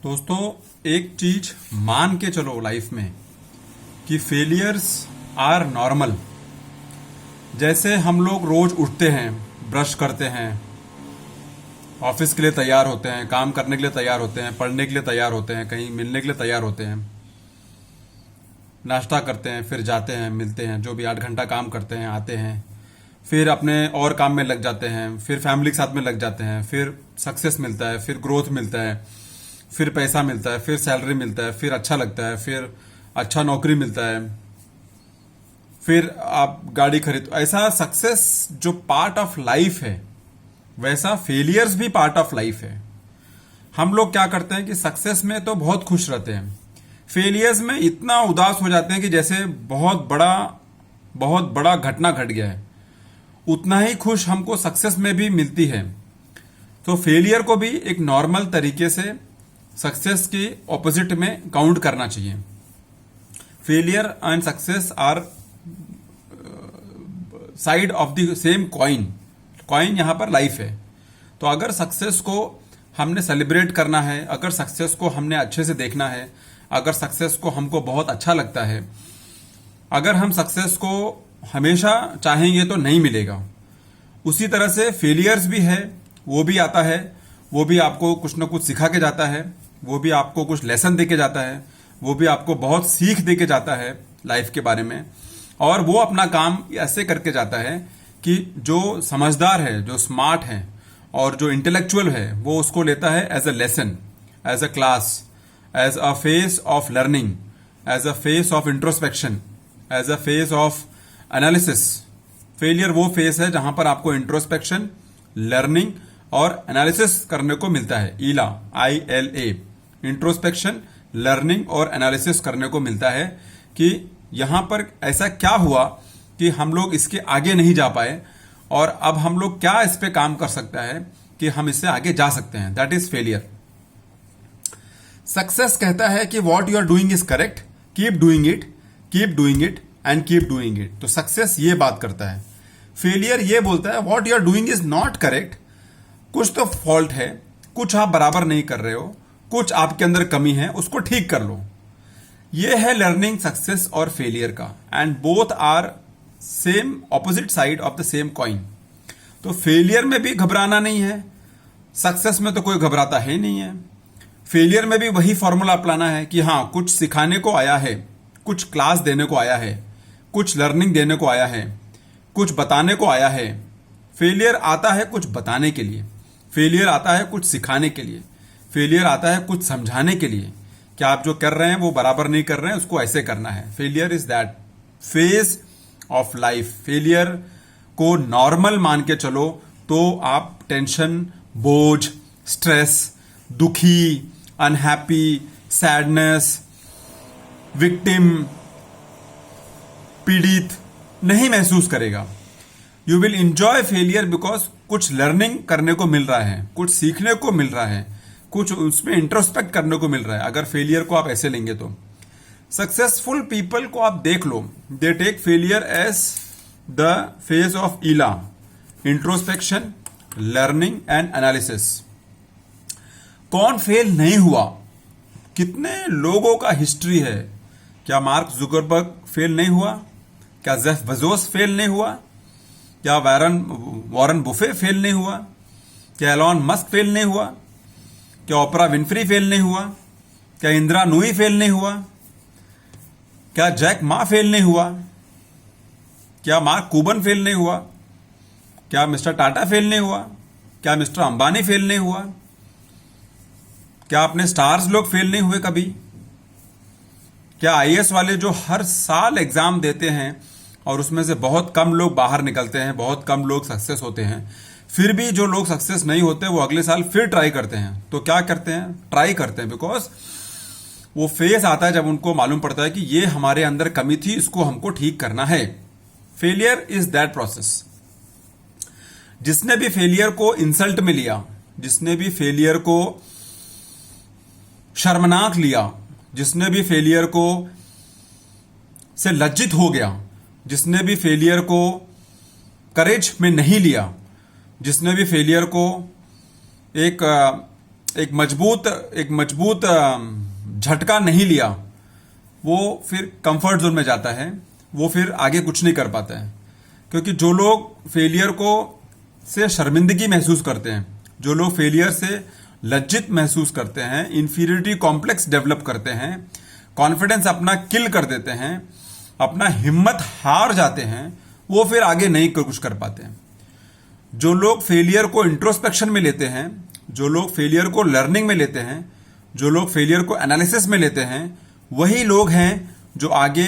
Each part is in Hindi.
दोस्तों, एक चीज मान के चलो लाइफ में कि फेलियर्स आर नॉर्मल। जैसे हम लोग रोज उठते हैं, ब्रश करते हैं, ऑफिस के लिए तैयार होते हैं, काम करने के लिए तैयार होते हैं, पढ़ने के लिए तैयार होते हैं, कहीं मिलने के लिए तैयार होते हैं, नाश्ता करते हैं, फिर जाते हैं, मिलते हैं, जो भी 8 घंटा काम करते हैं, आते हैं, फिर अपने और काम में लग जाते हैं, फिर फैमिली के साथ में लग जाते हैं, फिर सक्सेस मिलता है, फिर ग्रोथ मिलता है, फिर पैसा मिलता है, फिर सैलरी मिलता है, फिर अच्छा लगता है, फिर अच्छा नौकरी मिलता है, फिर आप गाड़ी खरीद। ऐसा सक्सेस जो पार्ट ऑफ लाइफ है, वैसा फेलियर्स भी पार्ट ऑफ लाइफ है। हम लोग क्या करते हैं कि सक्सेस में तो बहुत खुश रहते हैं, फेलियर्स में इतना उदास हो जाते हैं कि जैसे बहुत बड़ा घटना घट गया है। उतना ही खुश हमको सक्सेस में भी मिलती है। तो फेलियर को भी एक नॉर्मल तरीके से सक्सेस के ऑपोजिट में काउंट करना चाहिए। Failure and success are side of the same coin. Coin यहां पर लाइफ है। तो अगर सक्सेस को हमने सेलिब्रेट करना है, अगर सक्सेस को हमने अच्छे से देखना है, अगर सक्सेस को हमको बहुत अच्छा लगता है, अगर हम सक्सेस को हमेशा चाहेंगे तो नहीं मिलेगा। उसी तरह से फेलियर्स भी है, वो भी आता है, वो भी आपको कुछ ना कुछ सिखा के जाता है, वो भी आपको कुछ लेसन दे के जाता है, वो भी आपको बहुत सीख दे के जाता है लाइफ के बारे में। और वो अपना काम ऐसे करके जाता है कि जो समझदार है, जो स्मार्ट है और जो इंटेलेक्चुअल है, वो उसको लेता है as a lesson, as a class, as a face of learning, as a face of introspection, as a face of analysis. Failure वो फेस है जहां पर आपको इंट्रोस्पेक्शन, लर्निंग और एनालिसिस करने को मिलता है। ईला, ILA, इंट्रोस्पेक्शन, लर्निंग और एनालिसिस करने को मिलता है कि यहां पर ऐसा क्या हुआ कि हम लोग इसके आगे नहीं जा पाए और अब हम लोग क्या इस पे काम कर सकता है कि हम इससे आगे जा सकते हैं। That is failure. सक्सेस कहता है कि what you are doing is correct, keep doing it, keep doing it and keep doing it. तो सक्सेस ये बात करता है। फेलियर ये बोलता है what you are doing is not correct, कुछ तो फॉल्ट है, कुछ आप बराबर नहीं कर रहे हो, कुछ आपके अंदर कमी है, उसको ठीक कर लो। ये है लर्निंग सक्सेस और फेलियर का। And both are same opposite side of the same coin. तो फेलियर में भी घबराना नहीं है, सक्सेस में तो कोई घबराता है नहीं है। फेलियर में भी वही फॉर्मूला अपनाना है कि हाँ, कुछ सिखाने को आया है, कुछ क्लास देने को आया है, कुछ लर्निंग देने को आया है, कुछ बताने को आया है। फेलियर आता है कुछ बताने के लिए, फेलियर आता है कुछ सिखाने के लिए, फेलियर आता है कुछ समझाने के लिए कि आप जो कर रहे हैं वो बराबर नहीं कर रहे हैं, उसको ऐसे करना है। Failure is that phase of life. Failure को नॉर्मल मान के चलो तो आप टेंशन, बोझ, स्ट्रेस, दुखी, अनहैप्पी, सैडनेस, विक्टिम, पीड़ित नहीं महसूस करेगा। You will enjoy failure because कुछ लर्निंग करने को मिल रहा है, कुछ सीखने को मिल रहा है, कुछ उसमें इंट्रोस्पेक्ट करने को मिल रहा है। अगर फेलियर को आप ऐसे लेंगे तो सक्सेसफुल पीपल को आप देख लो, they take failure as the phase of ईला, इंट्रोस्पेक्शन, लर्निंग एंड एनालिसिस। कौन फेल नहीं हुआ? कितने लोगों का हिस्ट्री है। क्या मार्क जुकरबर्ग फेल नहीं हुआ? क्या जेफ बेजोस फेल नहीं हुआ? क्या वॉरेन बुफे फेल नहीं हुआ? क्या एलॉन मस्क फेल नहीं हुआ? क्या ओपरा विनफ्री फेल नहीं हुआ? क्या इंदिरा नूई फेल नहीं हुआ? क्या जैक मा फेल नहीं हुआ? क्या मार्क कुबन फेल नहीं हुआ? क्या मिस्टर टाटा फेल नहीं हुआ? क्या मिस्टर अंबानी फेल नहीं हुआ? क्या अपने स्टार्स लोग फेल नहीं हुए कभी? क्या IAS वाले जो हर साल एग्जाम देते हैं और उसमें से बहुत कम लोग बाहर निकलते हैं, बहुत कम लोग सक्सेस होते हैं, फिर भी जो लोग सक्सेस नहीं होते वो अगले साल फिर ट्राई करते हैं। तो क्या करते हैं? ट्राई करते हैं बिकॉज वो फेज आता है जब उनको मालूम पड़ता है कि ये हमारे अंदर कमी थी, इसको हमको ठीक करना है। Failure is that process. जिसने भी फेलियर को इंसल्ट में लिया, जिसने भी फेलियर को शर्मनाक लिया, जिसने भी फेलियर को से लज्जित हो गया, जिसने भी फेलियर को करेज में नहीं लिया, जिसने भी फेलियर को एक एक मजबूत झटका नहीं लिया, वो फिर कंफर्ट जोन में जाता है, वो फिर आगे कुछ नहीं कर पाता है। क्योंकि जो लोग फेलियर को से शर्मिंदगी महसूस करते हैं, जो लोग फेलियर से लज्जित महसूस करते हैं, इंफीरियरिटी कॉम्प्लेक्स डेवलप करते हैं, कॉन्फिडेंस अपना किल कर देते हैं, अपना हिम्मत हार जाते हैं, वो फिर आगे नहीं कुछ कर पाते हैं। जो लोग फेलियर को इंट्रोस्पेक्शन में लेते हैं, जो लोग फेलियर को लर्निंग में लेते हैं, जो लोग फेलियर को एनालिसिस में लेते हैं, वही लोग हैं जो आगे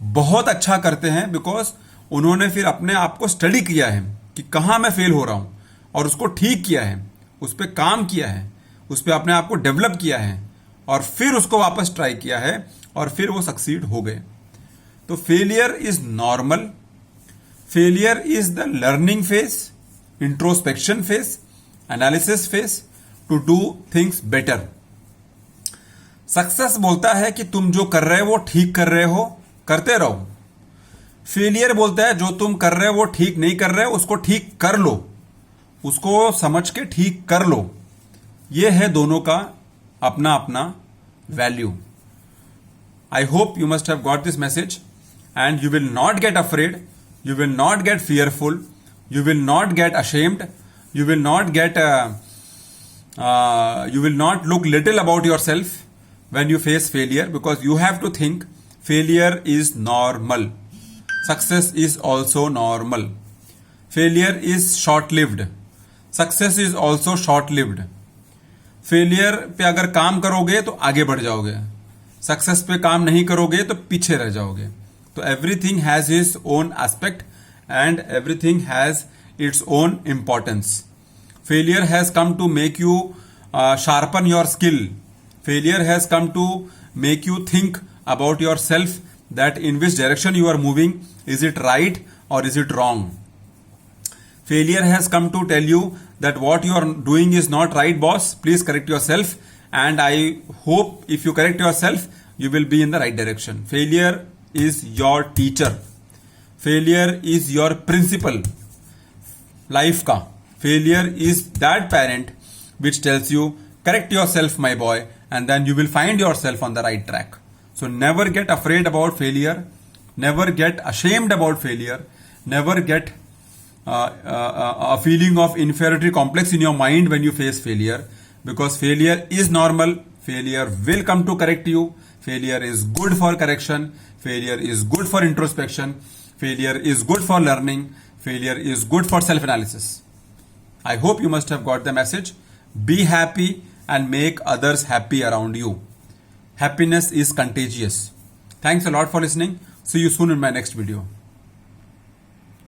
बहुत अच्छा करते हैं। बिकॉज उन्होंने फिर अपने आप को स्टडी किया है कि कहाँ मैं फेल हो रहा हूं, और उसको ठीक किया है, उस पर काम किया है, उस पर अपने आप को डेवलप किया है, और फिर उसको वापस ट्राई किया है, और फिर वो सक्सीड हो गए। तो failure is normal, failure is the learning phase, introspection phase, analysis phase two do things better. Success बोलता है कि तुम जो कर रहे हो वो ठीक कर रहे हो, करते रहो। फेलियर बोलता है जो तुम कर रहे हो वो ठीक नहीं कर रहे हो, उसको ठीक कर लो, उसको समझ के ठीक कर लो। ये है दोनों का अपना अपना value. I hope you must have got this message and you will not gate afraid, you will not get fearful, you will not get ashamed, you will not get you will not look little about yourself when you face failure, because you have to think failure is normal, success is also normal, failure is short lived, success is also short lived। Failure पे अगर काम करोगे तो आगे बढ़ जाओगे, सक्सेस पे काम नहीं करोगे तो पीछे रह जाओगे। तो everything has his own aspect and everything has its own importance. Failure has come to make you sharpen your skill, failure has come to make you think about your self, that in which direction you are moving, is it right or is it wrong. Failure has come to tell you that what you are doing is not right, boss. Please correct yourself. And I hope if you correct yourself, you will be in the right direction. Failure is your teacher. Failure is your principal. Life ka. Failure is that parent which tells you, correct yourself, my boy, and then you will find yourself on the right track. So never get afraid about failure. Never get ashamed about failure. Never get a feeling of inferiority complex in your mind when you face failure, because failure is normal. Failure will come to correct you. Failure is good for correction. Failure is good for introspection. Failure is good for learning. Failure is good for self-analysis. I hope you must have got the message. Be happy and make others happy around you. Happiness is contagious. Thanks a lot for listening. See you soon in my next video.